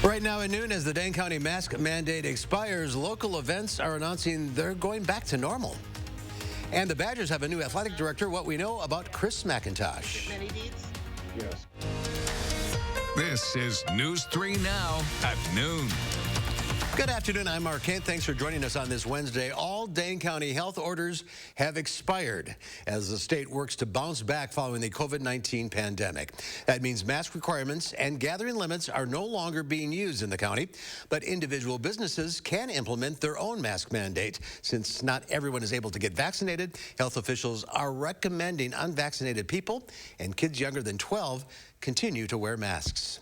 Right now at noon, as the Dane County mask mandate expires, local events are announcing they're going back to normal. And the Badgers have a new athletic director. What we know about Chris McIntosh. Yes. This is News 3 Now at noon. Good afternoon. I'm Mark Kent. Thanks for joining us on this Wednesday. All Dane County health orders have expired as the state works to bounce back following the COVID-19 pandemic. That means mask requirements and gathering limits are no longer being used in the county, but individual businesses can implement their own mask mandate. Since not everyone is able to get vaccinated, health officials are recommending unvaccinated people and kids younger than 12 continue to wear masks.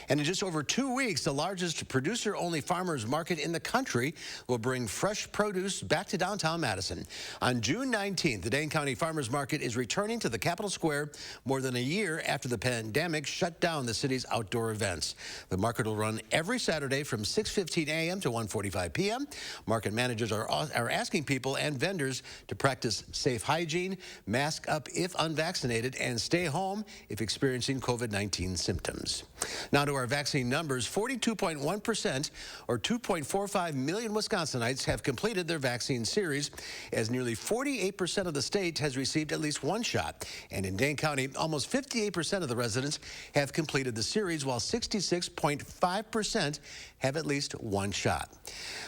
And in just over 2 weeks, the largest producer-only farmers market in the country will bring fresh produce back to downtown Madison. On June 19th, the Dane County Farmers Market is returning to the Capitol Square more than a year after the pandemic shut down the city's outdoor events. The market will run every Saturday from 6:15 a.m. to 1:45 p.m. Market managers are asking people and vendors to practice safe hygiene, mask up if unvaccinated, and stay home if experiencing COVID-19 symptoms. Now to our vaccine numbers, 42.1% or 2.45 million Wisconsinites have completed their vaccine series, as nearly 48% of the state has received at least one shot. And in Dane County, almost 58% of the residents have completed the series, while 66.5% have at least one shot.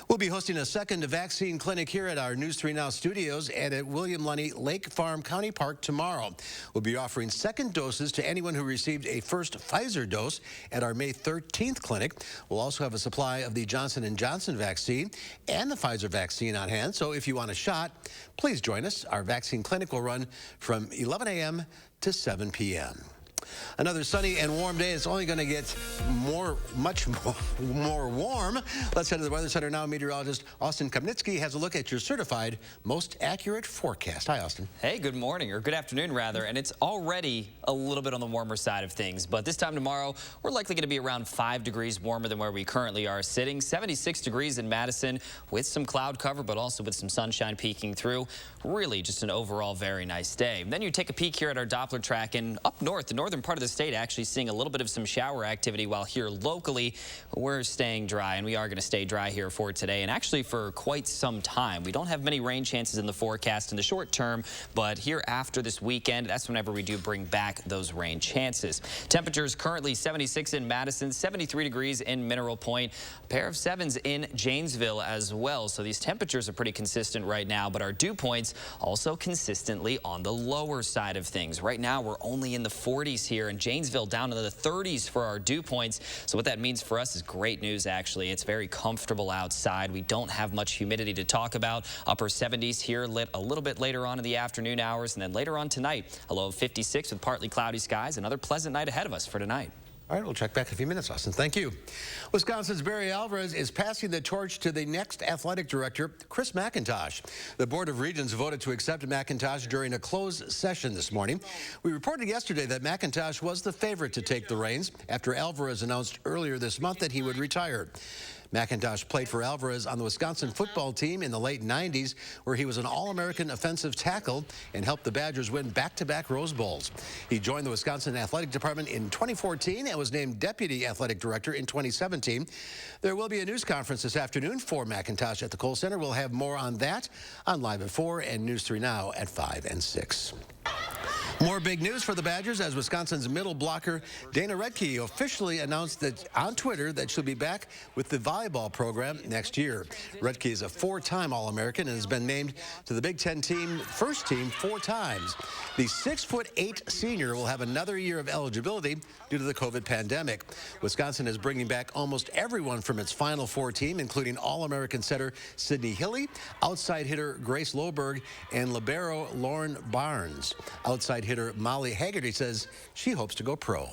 We'll be hosting a second vaccine clinic here at our News 3 Now studios and at William Lunny Lake Farm County Park tomorrow. We'll be offering second doses to anyone who received a first Pfizer dose at our May 13th clinic. We'll also have a supply of the Johnson & Johnson vaccine and the Pfizer vaccine on hand. So if you want a shot, please join us. Our vaccine clinic will run from 11 a.m. to 7 p.m. Another sunny and warm day. It's only going to get much more warm. Let's head to the Weather Center now. Meteorologist Austin Kopnitsky has a look at your certified most accurate forecast. Hi, Austin. Hey, good morning, or good afternoon, rather. And it's already a little bit on the warmer side of things. But this time tomorrow, we're likely going to be around 5 degrees warmer than where we currently are sitting. 76 degrees in Madison with some cloud cover, but also with some sunshine peeking through. Really just an overall very nice day. And then you take a peek here at our Doppler track, and up north, the northern part of the state actually seeing a little bit of some shower activity, while here locally we're staying dry, and we are going to stay dry here for today and actually for quite some time. We don't have many rain chances in the forecast in the short term, but here after this weekend, that's whenever we do bring back those rain chances. Temperatures currently 76 in Madison, 73 degrees in Mineral Point, a pair of 7s in Janesville as well. So these temperatures are pretty consistent right now, but our dew points also consistently on the lower side of things. Right now we're only in the 40s here in Janesville, down to the 30s for our dew points. So what that means for us is great news, actually. It's very comfortable outside. We don't have much humidity to talk about. Upper 70s here lit a little bit later on in the afternoon hours, and then later on tonight, a low of 56 with partly cloudy skies. Another pleasant night ahead of us for tonight. All right, we'll check back in a few minutes, Austin. Thank you. Wisconsin's Barry Alvarez is passing the torch to the next athletic director, Chris McIntosh. The Board of Regents voted to accept McIntosh during a closed session this morning. We reported yesterday that McIntosh was the favorite to take the reins after Alvarez announced earlier this month that he would retire. McIntosh played for Alvarez on the Wisconsin football team in the late 90s, where he was an All-American offensive tackle and helped the Badgers win back-to-back Rose Bowls. He joined the Wisconsin Athletic Department in 2014 and was named Deputy Athletic Director in 2017. There will be a news conference this afternoon for McIntosh at the Kohl Center. We'll have more on that on Live at 4 and News 3 Now at 5 and 6. More big news for the Badgers as Wisconsin's middle blocker Dane officially announced that on Twitter that she'll be back with the volleyball program next year. Redke is a 4-time All-American and has been named to the Big Ten first team 4 times. The 6'8" senior will have another year of eligibility due to the COVID pandemic. Wisconsin is bringing back almost everyone from its Final Four team, including All-American setter Sydney Hilly, outside hitter Grace Loberg, and libero Lauren Barnes. Outside hitter Molly Haggerty says she hopes to go pro.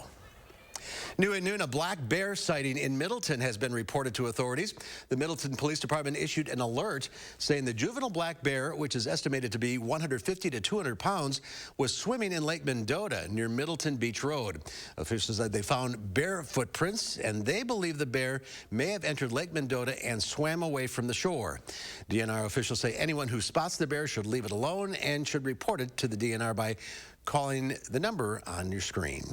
New at noon, a black bear sighting in Middleton has been reported to authorities. The Middleton Police Department issued an alert saying the juvenile black bear, which is estimated to be 150 to 200 pounds, was swimming in Lake Mendota near Middleton Beach Road. Officials said they found bear footprints, and they believe the bear may have entered Lake Mendota and swam away from the shore. DNR officials say anyone who spots the bear should leave it alone and should report it to the DNR by calling the number on your screen.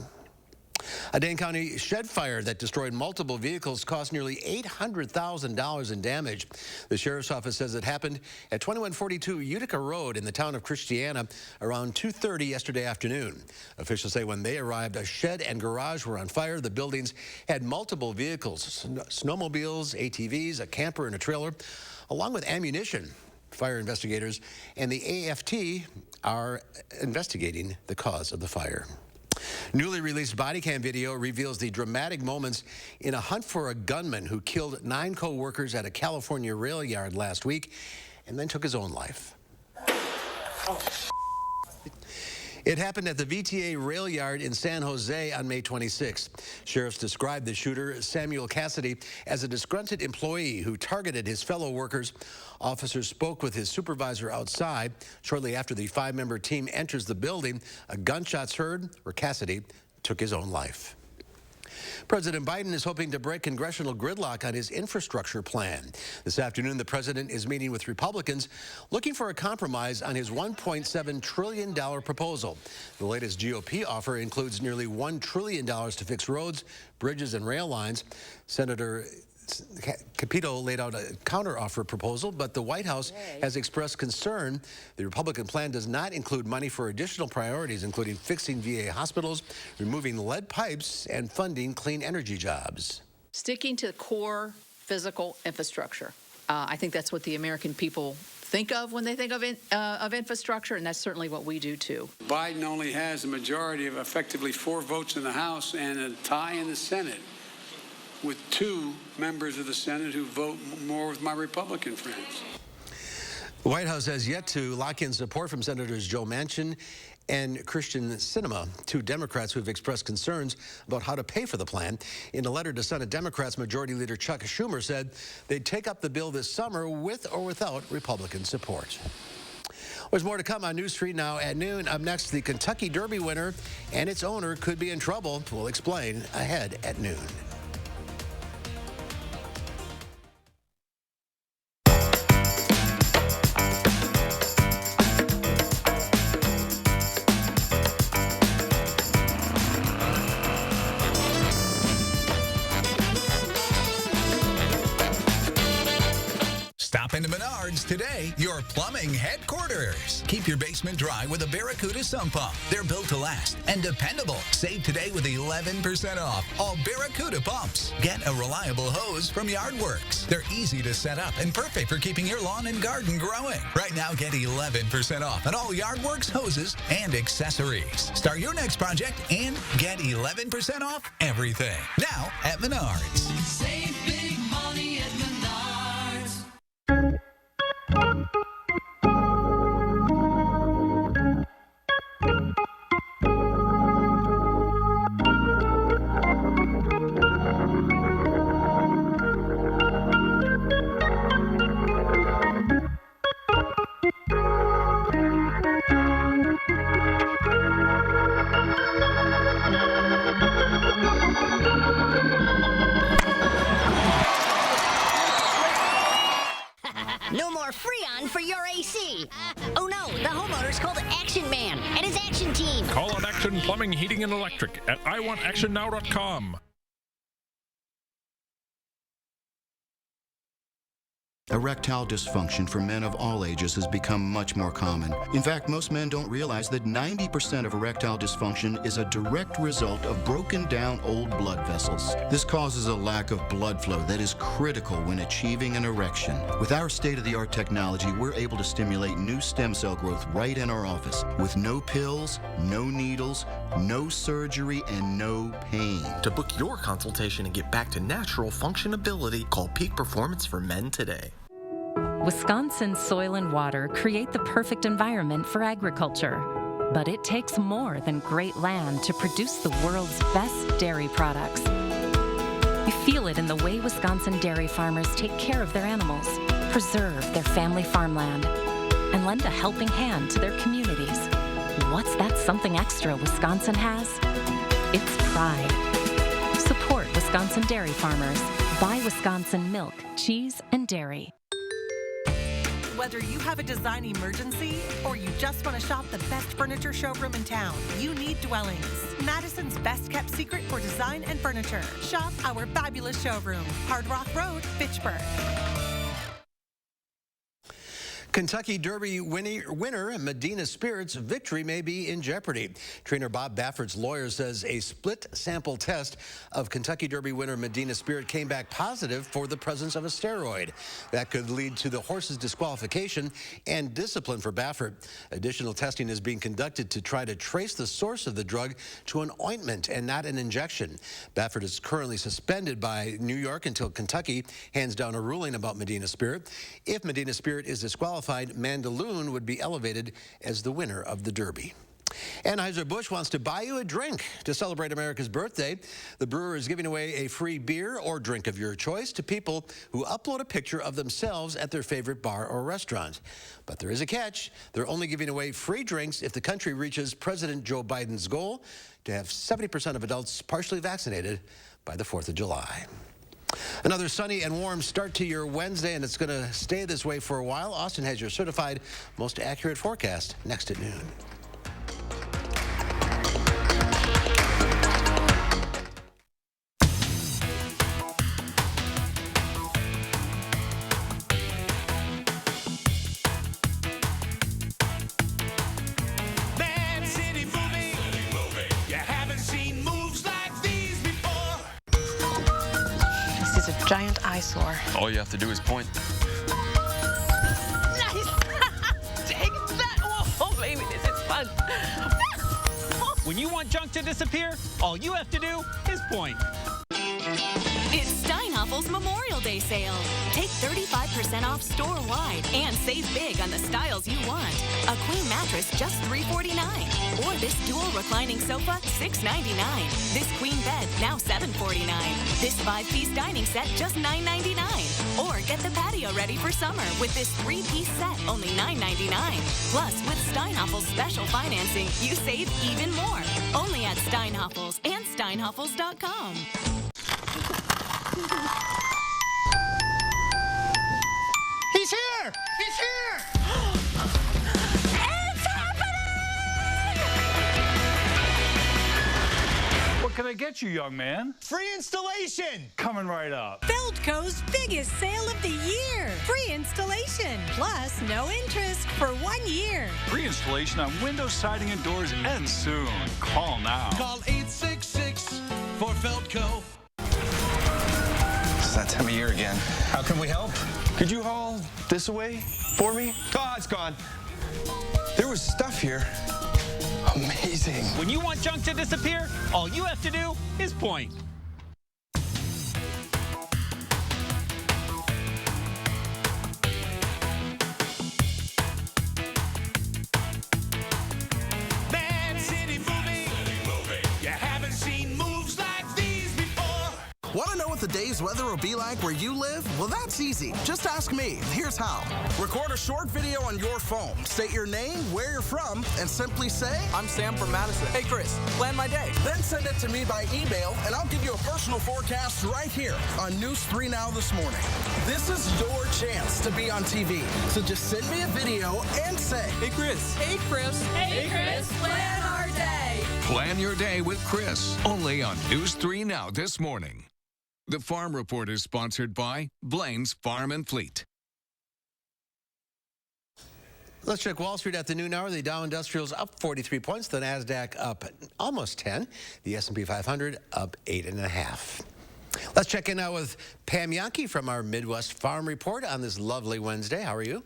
A Dane County shed fire that destroyed multiple vehicles cost nearly $800,000 in damage. The sheriff's office says it happened at 2142 Utica Road in the town of Christiana around 2:30 yesterday afternoon. Officials say when they arrived, a shed and garage were on fire. The buildings had multiple vehicles, snowmobiles, ATVs, a camper, and a trailer, along with ammunition. Fire investigators and the AFT are investigating the cause of the fire. Newly released body cam video reveals the dramatic moments in a hunt for a gunman who killed 9 co-workers at a California rail yard last week and then took his own life. It happened at the VTA rail yard in San Jose on May 26. Sheriffs described the shooter, Samuel Cassidy, as a disgruntled employee who targeted his fellow workers. Officers spoke with his supervisor outside. Shortly after the 5-member team enters the building, a gunshot's heard where Cassidy took his own life. President Biden is hoping to break congressional gridlock on his infrastructure plan. This afternoon, the president is meeting with Republicans looking for a compromise on his $1.7 trillion proposal. The latest GOP offer includes nearly $1 trillion to fix roads, bridges, and rail lines. Senator Capito laid out a counteroffer proposal, but the White House has expressed concern. The Republican plan does not include money for additional priorities, including fixing VA hospitals, removing lead pipes, and funding clean energy jobs. Sticking to core physical infrastructure. I think that's what the American people think of when they think of infrastructure, and that's certainly what we do too. Biden only has a majority of effectively 4 votes in the House and a tie in the Senate, with 2 members of the Senate who vote more with my Republican friends. The White House has yet to lock in support from Senators Joe Manchin and Christian Sinema, 2 Democrats who have expressed concerns about how to pay for the plan. In a letter to Senate Democrats, Majority Leader Chuck Schumer said they'd take up the bill this summer with or without Republican support. There's more to come on News 3 Now at noon. Up next, the Kentucky Derby winner and its owner could be in trouble. We'll explain ahead at noon. Stop into Menards today, your plumbing headquarters. Keep your basement dry with a Barracuda sump pump. They're built to last and dependable. Save today with 11% off all Barracuda pumps. Get a reliable hose from Yardworks. They're easy to set up and perfect for keeping your lawn and garden growing. Right now, get 11% off on all Yardworks hoses and accessories. Start your next project and get 11% off everything. Now at Menards. Save big money at Menards. No more Freon for your AC. Oh no, the homeowner's called Action Man and his action team. Call on Action Plumbing, Heating, and Electric at iwantactionnow.com. Erectile dysfunction for men of all ages has become much more common. In fact, most men don't realize that 90% of erectile dysfunction is a direct result of broken down old blood vessels. This causes a lack of blood flow that is critical when achieving an erection. With our state-of-the-art technology, we're able to stimulate new stem cell growth right in our office with no pills, no needles, no surgery, and no pain. To book your consultation and get back to natural functionability, call Peak Performance for Men today. Wisconsin's soil and water create the perfect environment for agriculture. But it takes more than great land to produce the world's best dairy products. You feel it in the way Wisconsin dairy farmers take care of their animals, preserve their family farmland, and lend a helping hand to their communities. What's that something extra Wisconsin has? It's pride. Support Wisconsin dairy farmers. Buy Wisconsin milk, cheese, and dairy. Whether you have a design emergency or you just want to shop the best furniture showroom in town, you need Dwellings, Madison's best kept secret for design and furniture. Shop our fabulous showroom, Hard Rock Road, Fitchburg. Kentucky Derby winner Medina Spirit's victory may be in jeopardy. Trainer Bob Baffert's lawyer says a split sample test of Kentucky Derby winner Medina Spirit came back positive for the presence of a steroid. That could lead to the horse's disqualification and discipline for Baffert. Additional testing is being conducted to try to trace the source of the drug to an ointment and not an injection. Baffert is currently suspended by New York until Kentucky hands down a ruling about Medina Spirit. If Medina Spirit is disqualified, Mandaloun would be elevated as the winner of the Derby. Anheuser-Busch wants to buy you a drink to celebrate America's birthday. The brewer is giving away a free beer or drink of your choice to people who upload a picture of themselves at their favorite bar or restaurant. But there is a catch. They're only giving away free drinks if the country reaches President Joe Biden's goal to have 70% of adults partially vaccinated by the 4th of July. Another sunny and warm start to your Wednesday, and it's going to stay this way for a while. Austin has your certified most accurate forecast next at noon. Giant eyesore. All you have to do is point. Nice! Take that! Oh, baby, this is fun. When you want junk to disappear, all you have to do is point. It's Steinhoffel's Memorial Day sale. Take 35% off store-wide and save big on the styles you want. A queen mattress, just $349. Or this dual reclining sofa, $699. This queen bed, now $749. This 5-piece dining set, just $999. Or get the patio ready for summer with this 3-piece set, only $999. Plus, with Steinhoffel's special financing, you save even more. Only at Steinhoffel's and steinhoffels.com. He's here! He's here! It's happening! What can I get you, young man? Free installation! Coming right up. Feldco's biggest sale of the year. Free installation. Plus, no interest for 1 year. Free installation on windows, siding, and doors ends soon. Call now. Call 866 for Feldco. It's that time of year again. How can we help? Could you haul this away for me? Oh, it's gone. There was stuff here. Amazing. When you want junk to disappear, all you have to do is point. Man City movie. You haven't seen moves like these before. Want to know what the day's weather will be like where you live? Well, that's easy. Just ask me. Here's how. Record a short video on your phone. State your name, where you're from, and simply say, I'm Sam from Madison. Hey, Chris, plan my day. Then send it to me by email, and I'll give you a personal forecast right here on News 3 Now this morning. This is your chance to be on TV. So just send me a video and say, Hey, Chris. Hey, Chris. Hey, Chris, plan our day. Plan your day with Chris, only on News 3 Now this morning. The Farm Report is sponsored by Blaine's Farm and Fleet. Let's check Wall Street at the noon hour. The Dow Industrials up 43 points. The NASDAQ up almost 10. The S&P 500 up 8.5. Let's check in now with Pam Yankee from our Midwest Farm Report on this lovely Wednesday. How are you?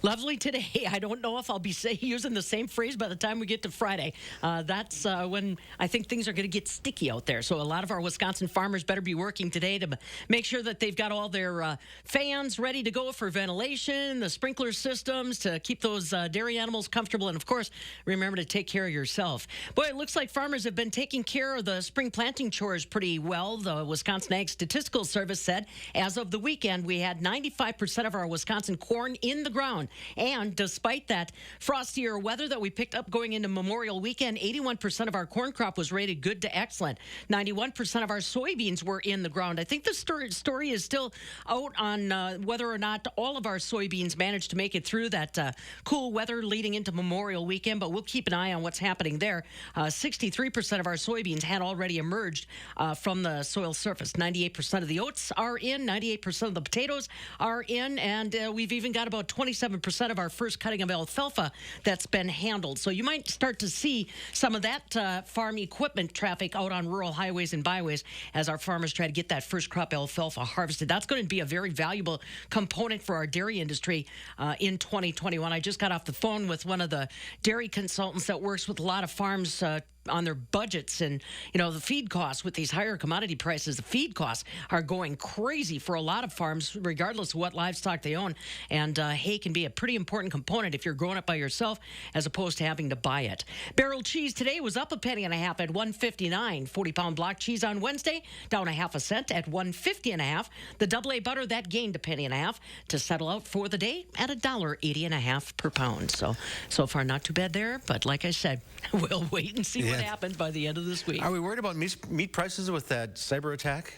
Lovely today. I don't know if I'll be using the same phrase by the time we get to Friday. That's when I think things are going to get sticky out there. So a lot of our Wisconsin farmers better be working today to make sure that they've got all their fans ready to go for ventilation, the sprinkler systems to keep those dairy animals comfortable. And, of course, remember to take care of yourself. Boy, it looks like farmers have been taking care of the spring planting chores pretty well. The Wisconsin Ag Statistical Service said as of the weekend, we had 95% of our Wisconsin corn in the ground. And despite that frostier weather that we picked up going into Memorial Weekend, 81% of our corn crop was rated good to excellent. 91% of our soybeans were in the ground. I think the story is still out on whether or not all of our soybeans managed to make it through that cool weather leading into Memorial Weekend, but we'll keep an eye on what's happening there. 63% of our soybeans had already emerged from the soil surface. 98% of the oats are in, 98% of the potatoes are in, and we've even got about 27% of our first cutting of alfalfa that's been handled. So you might start to see some of that farm equipment traffic out on rural highways and byways as our farmers try to get that first crop alfalfa harvested. That's going to be a very valuable component for our dairy industry in 2021. I just got off the phone with one of the dairy consultants that works with a lot of farms on their budgets, and the feed costs with these higher commodity prices, the feed costs are going crazy for a lot of farms regardless of what livestock they own, and hay can be a pretty important component if you're growing it by yourself as opposed to having to buy it. Barrel cheese today was up 1.5 pennies at $1.59. 40-pound block cheese on Wednesday down 0.5 cents at $1.50.5. The AA butter that gained 1.5 pennies to settle out for the day at $1.80.5 per pound. So far not too bad there, but like I said, we'll wait and see what happens by the end of this week. Are we worried about meat prices with that cyber attack?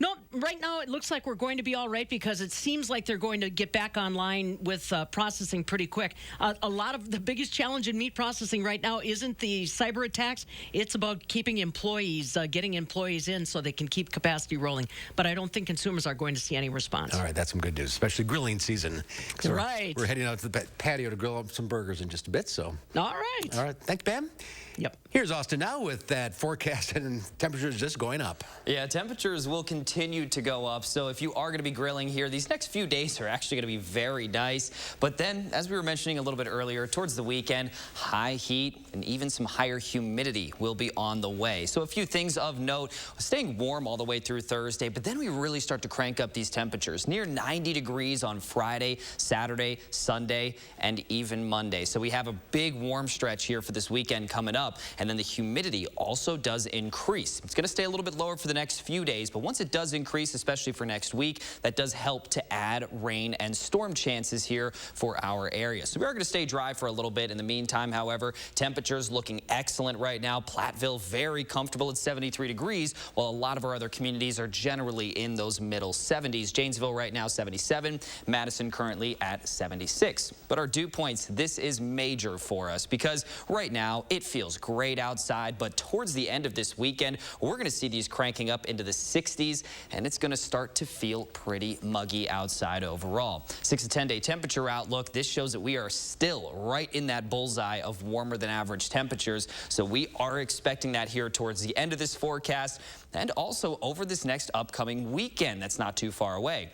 No, right now it looks like we're going to be all right because it seems like they're going to get back online with processing pretty quick. A lot of the biggest challenge in meat processing right now isn't the cyber attacks. It's about keeping employees, getting employees in so they can keep capacity rolling. But I don't think consumers are going to see any response. All right, that's some good news, especially grilling season. Right. We're heading out to the patio to grill up some burgers in just a bit. So. All right. All right. Thanks, Pam. Yep. Here's Austin now with that forecast and temperatures just going up. Yeah, temperatures will continue to go up. So if you are going to be grilling here, these next few days are actually going to be very nice. But then, as we were mentioning a little bit earlier, towards the weekend, high heat and even some higher humidity will be on the way. So a few things of note, staying warm all the way through Thursday, but then we really start to crank up these temperatures. Near 90 degrees on Friday, Saturday, Sunday, and even Monday. So we have a big warm stretch here for this weekend coming up. And then the humidity also does increase. It's going to stay a little bit lower for the next few days, but once it does increase, especially for next week, that does help to add rain and storm chances here for our area. So we are going to stay dry for a little bit. In the meantime, however, temperatures looking excellent right now. Platteville very comfortable at 73 degrees, while a lot of our other communities are generally in those middle 70s. Janesville right now 77, Madison currently at 76. But our dew points, this is major for us because right now it feels great outside, but towards the end of this weekend, we're going to see these cranking up into the 60s, and it's going to start to feel pretty muggy outside overall. 6 to 10 day temperature outlook. This shows that we are still right in that bullseye of warmer than average temperatures. So we are expecting that here towards the end of this forecast and also over this next upcoming weekend that's not too far away.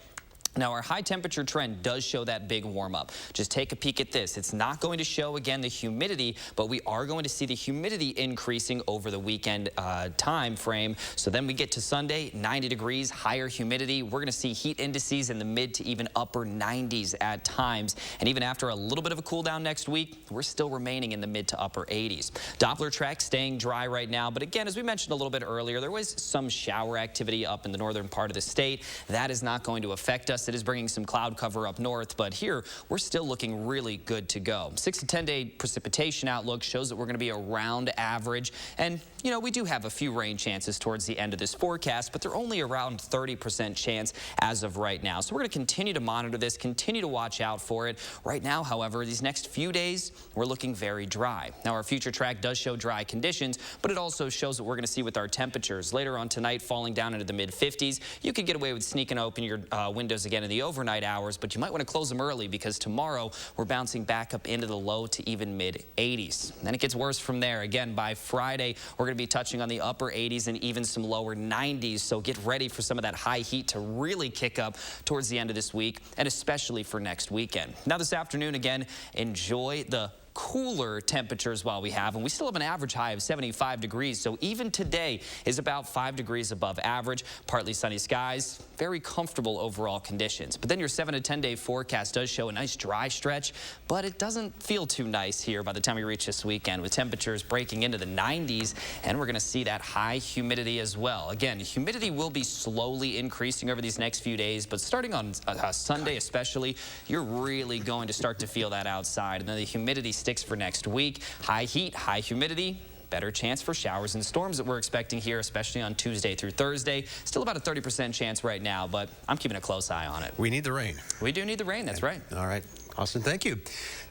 Now, our high temperature trend does show that big warm up. Just take a peek at this. It's not going to show, again, the humidity, but we are going to see the humidity increasing over the weekend time frame. So then we get to Sunday, 90 degrees, higher humidity. We're going to see heat indices in the mid to even upper 90s at times. And even after a little bit of a cool down next week, we're still remaining in the mid to upper 80s. Doppler track staying dry right now. But again, as we mentioned a little bit earlier, there was some shower activity up in the northern part of the state. That is not going to affect us. It is bringing some cloud cover up north, but here we're still looking really good to go. 6 to 10 day precipitation outlook shows that we're going to be around average, and we do have a few rain chances towards the end of this forecast, but they're only around 30% chance as of right now. So we're going to continue to monitor this, continue to watch out for it. Right now, however, these next few days we're looking very dry. Now our future track does show dry conditions, but it also shows what we're going to see with our temperatures later on tonight, falling down into the mid 50s. You could get away with sneaking open your windows again in the overnight hours, but you might want to close them early because tomorrow we're bouncing back up into the low to even mid 80s. Then it gets worse from there. Again, by Friday, we're going to be touching on the upper 80s and even some lower 90s. So get ready for some of that high heat to really kick up towards the end of this week and especially for next weekend. Now this afternoon, again, enjoy the cooler temperatures while we have, and we still have an average high of 75 degrees. So even today is about 5 degrees above average. Partly sunny skies, very comfortable overall conditions. But then your 7 to 10 day forecast does show a nice dry stretch, but it doesn't feel too nice here by the time we reach this weekend, with temperatures breaking into the 90s, and we're going to see that high humidity as well. Again, humidity will be slowly increasing over these next few days, but starting on Sunday especially, you're really going to start to feel that outside. And then the humidity sticks for next week. High heat, high humidity. Better chance for showers and storms that we're expecting here, especially on Tuesday through Thursday. Still about a 30% chance right now, but I'm keeping a close eye on it. We need the rain. We do need the rain, that's right. All right. Austin, thank you.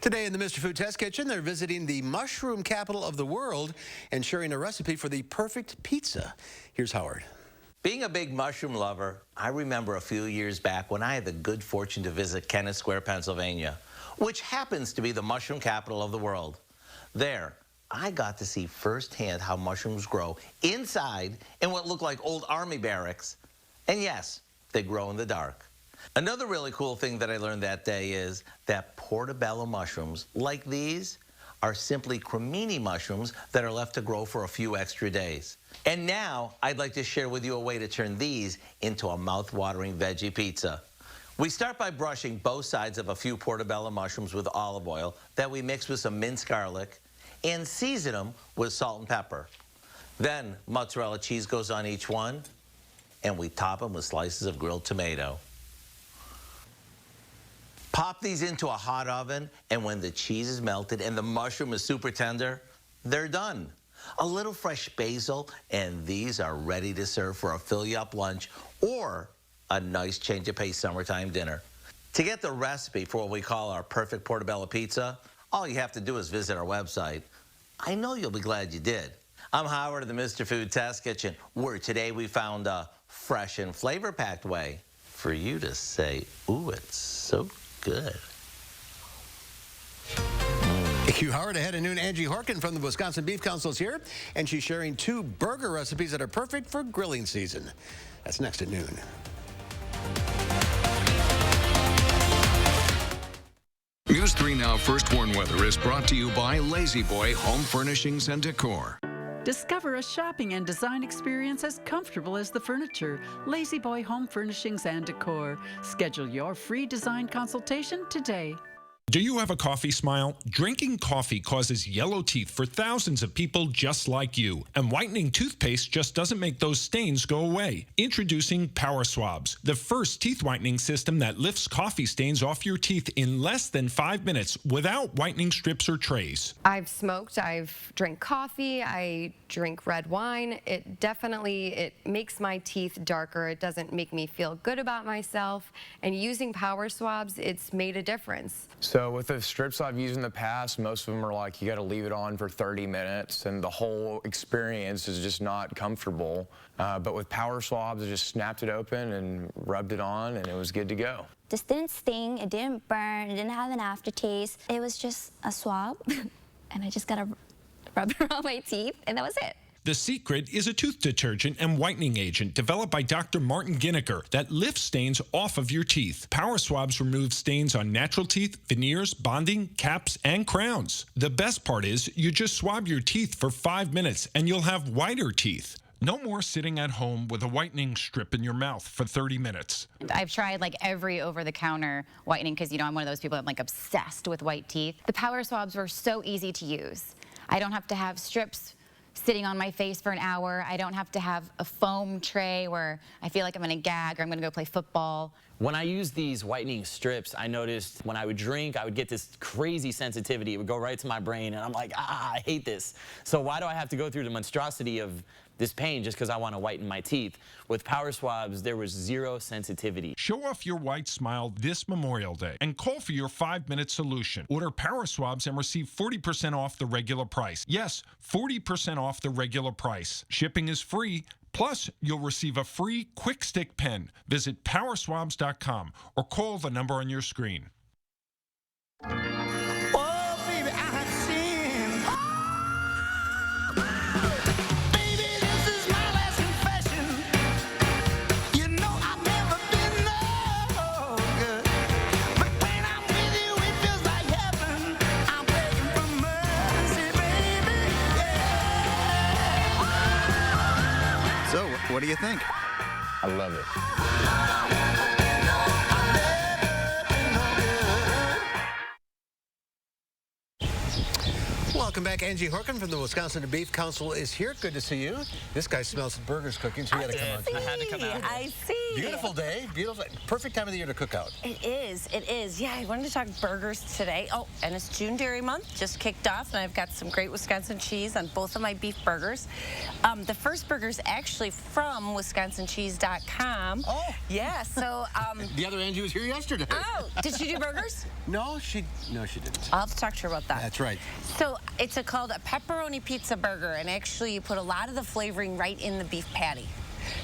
Today in the Mr. Food Test Kitchen, they're visiting the mushroom capital of the world and sharing a recipe for the perfect pizza. Here's Howard. Being a big mushroom lover, I remember a few years back when I had the good fortune to visit Kennett Square, Pennsylvania, which happens to be the mushroom capital of the world. There, I got to see firsthand how mushrooms grow inside in what looked like old army barracks. And yes, they grow in the dark. Another really cool thing that I learned that day is that portobello mushrooms, like these, are simply cremini mushrooms that are left to grow for a few extra days. And now, I'd like to share with you a way to turn these into a mouth-watering veggie pizza. We start by brushing both sides of a few portobello mushrooms with olive oil that we mix with some minced garlic and season them with salt and pepper. Then mozzarella cheese goes on each one, and we top them with slices of grilled tomato. Pop these into a hot oven, and when the cheese is melted and the mushroom is super tender, they're done. A little fresh basil, and these are ready to serve for a fill-you-up lunch or a nice change-of-pace summertime dinner. To get the recipe for what we call our perfect portobello pizza, all you have to do is visit our website. I know you'll be glad you did. I'm Howard of the Mr. Food Test Kitchen, where today we found a fresh and flavor-packed way for you to say, ooh, it's so good. Thank you, Howard. Ahead at noon, Angie Horkin from the Wisconsin Beef Council is here, and she's sharing 2 burger recipes that are perfect for grilling season. That's next at noon. News 3 Now First Warn Weather is brought to you by Lazy Boy Home Furnishings and Decor. Discover a shopping and design experience as comfortable as the furniture. Lazy Boy Home Furnishings and Decor. Schedule your free design consultation today. Do you have a coffee smile? Drinking coffee causes yellow teeth for thousands of people just like you. And whitening toothpaste just doesn't make those stains go away. Introducing Power Swabs, the first teeth whitening system that lifts coffee stains off your teeth in less than 5 minutes without whitening strips or trays. I've smoked, I've drank coffee, I drink red wine. It makes my teeth darker. It doesn't make me feel good about myself. And using Power Swabs, it's made a difference. So with the strips I've used in the past, most of them are like, you got to leave it on for 30 minutes, and the whole experience is just not comfortable. But with Power Swabs, I just snapped it open and rubbed it on, and it was good to go. This didn't sting, it didn't burn, it didn't have an aftertaste. It was just a swab, and I just got to rub it on my teeth, and that was it. The Secret is a tooth detergent and whitening agent developed by Dr. Martin Ginniker that lifts stains off of your teeth. Power Swabs remove stains on natural teeth, veneers, bonding, caps, and crowns. The best part is you just swab your teeth for 5 minutes and you'll have whiter teeth. No more sitting at home with a whitening strip in your mouth for 30 minutes. I've tried like every over-the-counter whitening because, I'm one of those people that's like obsessed with white teeth. The Power Swabs were so easy to use. I don't have to have strips sitting on my face for an hour. I don't have to have a foam tray where I feel like I'm gonna gag or I'm gonna go play football. When I use these whitening strips, I noticed when I would drink, I would get this crazy sensitivity. It would go right to my brain, and I'm like, I hate this. So why do I have to go through the monstrosity of this pain just because I want to whiten my teeth? With Power Swabs, there was zero sensitivity. Show off your white smile this Memorial Day and call for your 5-minute solution. Order Power Swabs and receive 40% off the regular price. Yes, 40% off the regular price. Shipping is free. Plus, you'll receive a free Quick Stick pen. Visit powerswabs.com or call the number on your screen. Oh, baby, I have sinned. Baby, this is my last confession. You know I've never been no good. But when I'm with you, it feels like heaven. I'm begging for think? I love it. Welcome back. Angie Horkin from the Wisconsin Beef Council is here. Good to see you. This guy smells burgers cooking, so you got to come out. I had to come out. I see. Beautiful day. Beautiful. Perfect time of the year to cook out. It is. It is. Yeah, I wanted to talk burgers today. Oh, and it's June Dairy Month. Just kicked off, and I've got some great Wisconsin cheese on both of my beef burgers. The first burger is actually from WisconsinCheese.com. Oh. Yeah, so... the other Angie was here yesterday. Oh, did she do burgers? No, she didn't. I'll have to talk to her about that. That's right. So it's called a pepperoni pizza burger, and actually you put a lot of the flavoring right in the beef patty.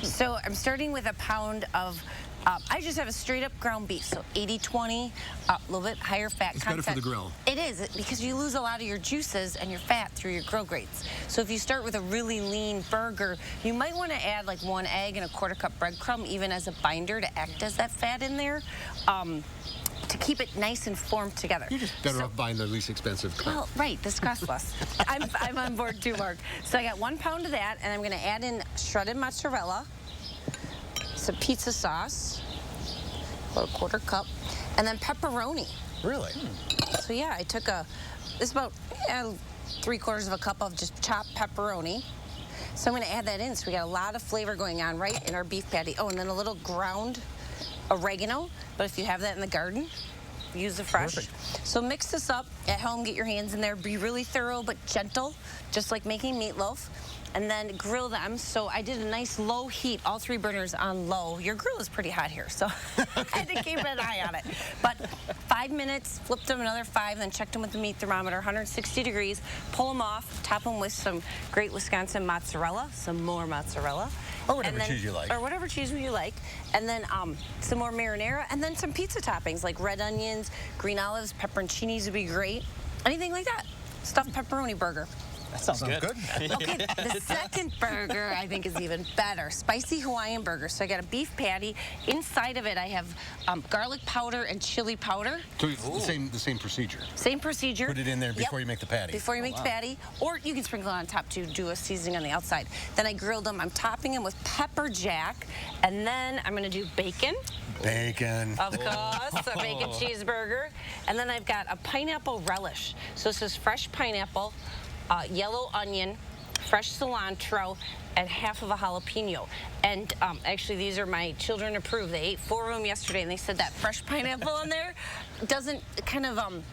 So I'm starting with a pound of, I just have a straight up ground beef, so 80-20, a little bit higher fat content. It's better for the grill. It is, because you lose a lot of your juices and your fat through your grill grates. So if you start with a really lean burger, you might want to add like 1 egg and a 1/4 cup breadcrumb, even as a binder to act as that fat in there. To keep it nice and formed together. You're just better off buying the least expensive cup. Well, right, this costs less. I'm on board too, Mark. So I got 1 pound of that, and I'm gonna add in shredded mozzarella, some pizza sauce, about a 1/4 cup, and then pepperoni. Really? So yeah, I took this is about 3/4 of a cup of just chopped pepperoni. So I'm gonna add that in, so we got a lot of flavor going on right in our beef patty. Oh, and then a little ground oregano, but if you have that in the garden, use the fresh. Perfect. So mix this up at home, get your hands in there, be really thorough but gentle, just like making meatloaf, and then grill them. So I did a nice low heat, all 3 burners on low. Your grill is pretty hot here, so I had to keep an eye on it. But 5 minutes, flipped them another 5, then checked them with the meat thermometer, 160 degrees, pull them off, top them with some great Wisconsin mozzarella, some more mozzarella. Or whatever cheese you like. Or whatever cheese you like. And then some more marinara, and then some pizza toppings like red onions, green olives, pepperoncinis would be great. Anything like that. Stuffed pepperoni burger. That sounds good. Okay, the second burger I think is even better. Spicy Hawaiian burger. So I got a beef patty. Inside of it I have garlic powder and chili powder. So it's the same procedure. Same procedure. Put it in there before you make the patty. Before you make the patty. Or you can sprinkle it on top to do a seasoning on the outside. Then I grilled them. I'm topping them with pepper jack. And then I'm going to do bacon. Bacon. Of course, a bacon cheeseburger. And then I've got a pineapple relish. So this is fresh pineapple, yellow onion, fresh cilantro, and half of a jalapeno. And actually, these are my children approved. They ate 4 of them yesterday, and they said that fresh pineapple in there doesn't kind of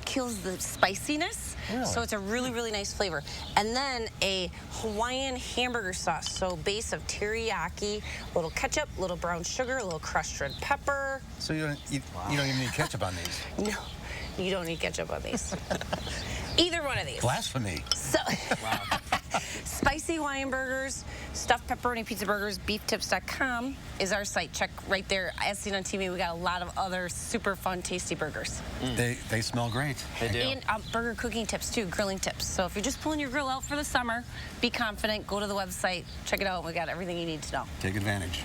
kills the spiciness. Really? So it's a really, really nice flavor. And then a Hawaiian hamburger sauce. So base of teriyaki, a little ketchup, a little brown sugar, a little crushed red pepper. So you don't even need ketchup on these? No, you don't need ketchup on these. Either one of these. Blasphemy. So, spicy Hawaiian burgers, stuffed pepperoni pizza burgers, beeftips.com is our site. Check right there. As seen on TV, we got a lot of other super fun, tasty burgers. They smell great. They do. And burger cooking tips too, grilling tips. So if you're just pulling your grill out for the summer, be confident, go to the website, check it out. We got everything you need to know. Take advantage.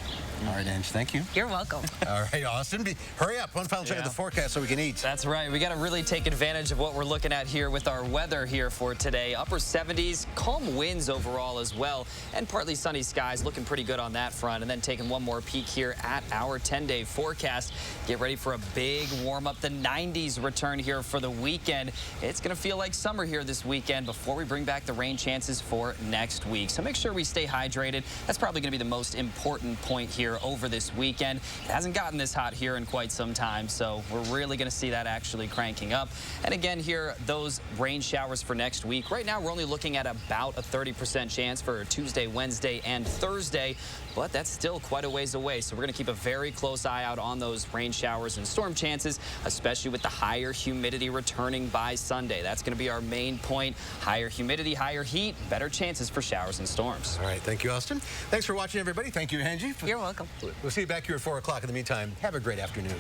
All right, Ange, thank you. You're welcome. All right, Austin, hurry up. One final check of the forecast so we can eat. That's right. We got to really take advantage of what we're looking at here with our weather here for today. Upper 70s, calm winds overall as well, and partly sunny skies. Looking pretty good on that front. And then taking one more peek here at our 10-day forecast. Get ready for a big warm-up. The 90s return here for the weekend. It's going to feel like summer here this weekend before we bring back the rain chances for next week. So make sure we stay hydrated. That's probably going to be the most important point here over this weekend. It hasn't gotten this hot here in quite some time, so we're really going to see that actually cranking up. And again here, those rain showers for next week. Right now, we're only looking at about a 30% chance for Tuesday, Wednesday, and Thursday, but that's still quite a ways away. So we're going to keep a very close eye out on those rain showers and storm chances, especially with the higher humidity returning by Sunday. That's going to be our main point. Higher humidity, higher heat, better chances for showers and storms. All right, thank you, Austin. Thanks for watching, everybody. Thank you, Angie. You're welcome. We'll see you back here at 4 o'clock. In the meantime, have a great afternoon.